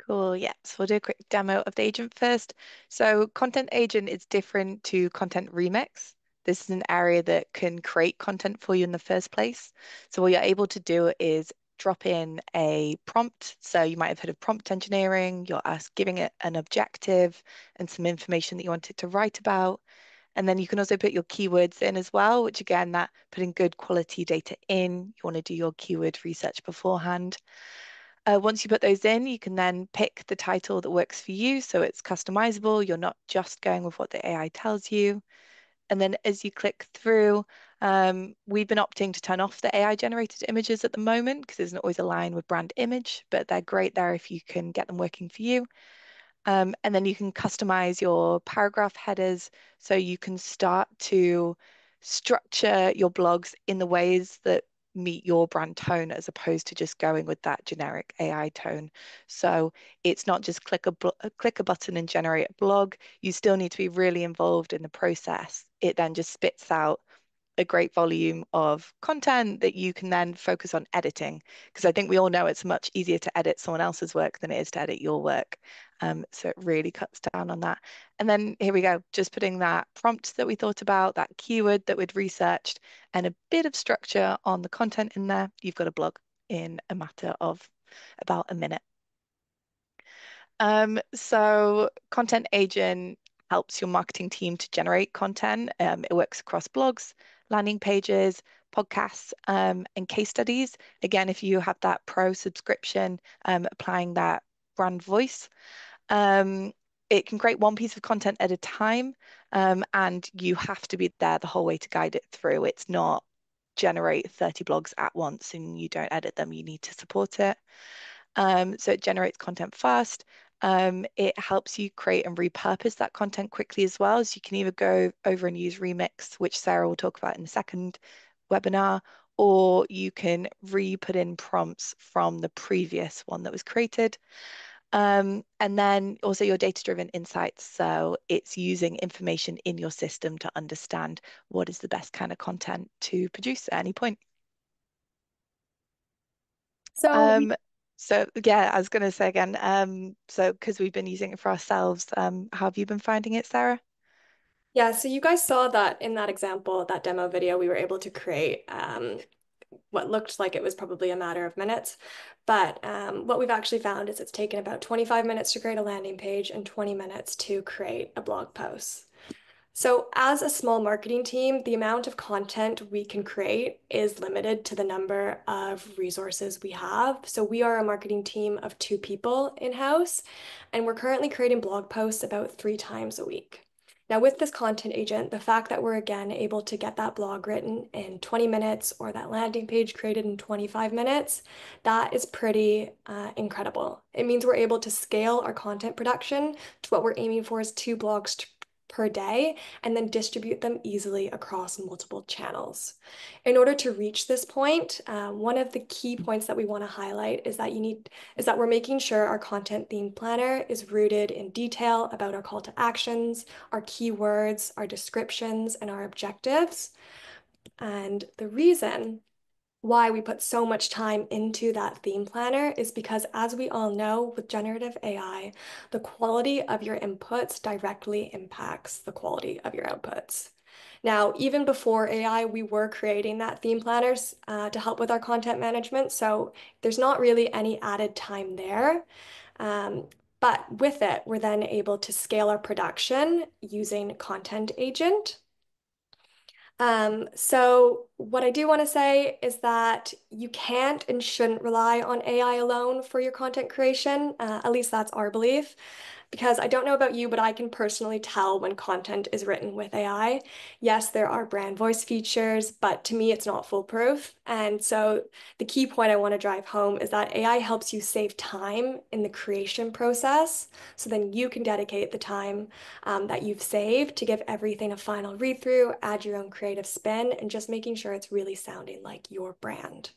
Cool. Yeah. So we'll do a quick demo of the agent first. So content agent is different to content remix. This is an area that can create content for you in the first place. So what you're able to do is drop in a prompt. So you might have heard of prompt engineering. Giving it an objective and some information that you want it to write about. And then you can also put your keywords in as well, which again, that putting good quality data in. You want to do your keyword research beforehand. Once you put those in, you can then pick the title that works for you. So it's customizable. You're not just going with what the AI tells you. And then as you click through, we've been opting to turn off the AI generated images at the moment because it doesn't always align with brand image, but they're great there if you can get them working for you. And then you can customize your paragraph headers so you can start to structure your blogs in the ways that meet your brand tone as opposed to just going with that generic AI tone. So it's not just click a button and generate a blog. You still need to be really involved in the process. It then just spits out a great volume of content that you can then focus on editing. Because I think we all know it's much easier to edit someone else's work than it is to edit your work. So it really cuts down on that. And then here we go, just putting that prompt that we thought about, that keyword that we'd researched, and a bit of structure on the content in there. You've got a blog in a matter of about a minute. So Content Agent helps your marketing team to generate content. It works across blogs, landing pages, podcasts, and case studies. Again, if you have that pro subscription, applying that brand voice, um, it can create one piece of content at a time, and you have to be there the whole way to guide it through. It's not generate 30 blogs at once and you don't edit them. You need to support it. So it generates content fast. It helps you create and repurpose that content quickly as well. So you can either go over and use Remix, which Sarah will talk about in the second webinar, or you can re-put in prompts from the previous one that was created. And then also your data-driven insights. So it's using information in your system to understand what is the best kind of content to produce at any point. So Um, so yeah, I was going to say again, so because we've been using it for ourselves, how have you been finding it, Sarah? yeah, so you guys saw that in that example, that demo video, we were able to create what looked like it was probably a matter of minutes. But what we've actually found is it's taken about 25 minutes to create a landing page and 20 minutes to create a blog post. So, as a small marketing team, the amount of content we can create is limited to the number of resources we have. So, we are a marketing team of 2 people in-house, and we're currently creating blog posts about 3 times a week. Now, with this content agent, the fact that we're again able to get that blog written in 20 minutes or that landing page created in 25 minutes, that is pretty incredible. It means we're able to scale our content production to what we're aiming for is 2 blogs per day and then distribute them easily across multiple channels. In order to reach this point, one of the key points that we want to highlight is that we're making sure our content theme planner is rooted in detail about our call to actions, our keywords, our descriptions, and our objectives. And the reason why we put so much time into that theme planner is because, as we all know, with generative AI, the quality of your inputs directly impacts the quality of your outputs. Now, even before AI, we were creating that theme planners to help with our content management, so there's not really any added time there. Um, but with it, we're then able to scale our production using Content Agent. So what I do want to say is that you can't and shouldn't rely on AI alone for your content creation. At least that's our belief. Because I don't know about you, but I can personally tell when content is written with AI. Yes, there are brand voice features, but to me, it's not foolproof. And so the key point I want to drive home is that AI helps you save time in the creation process. So then you can dedicate the time that you've saved to give everything a final read through, add your own creative spin, and just making sure it's really sounding like your brand.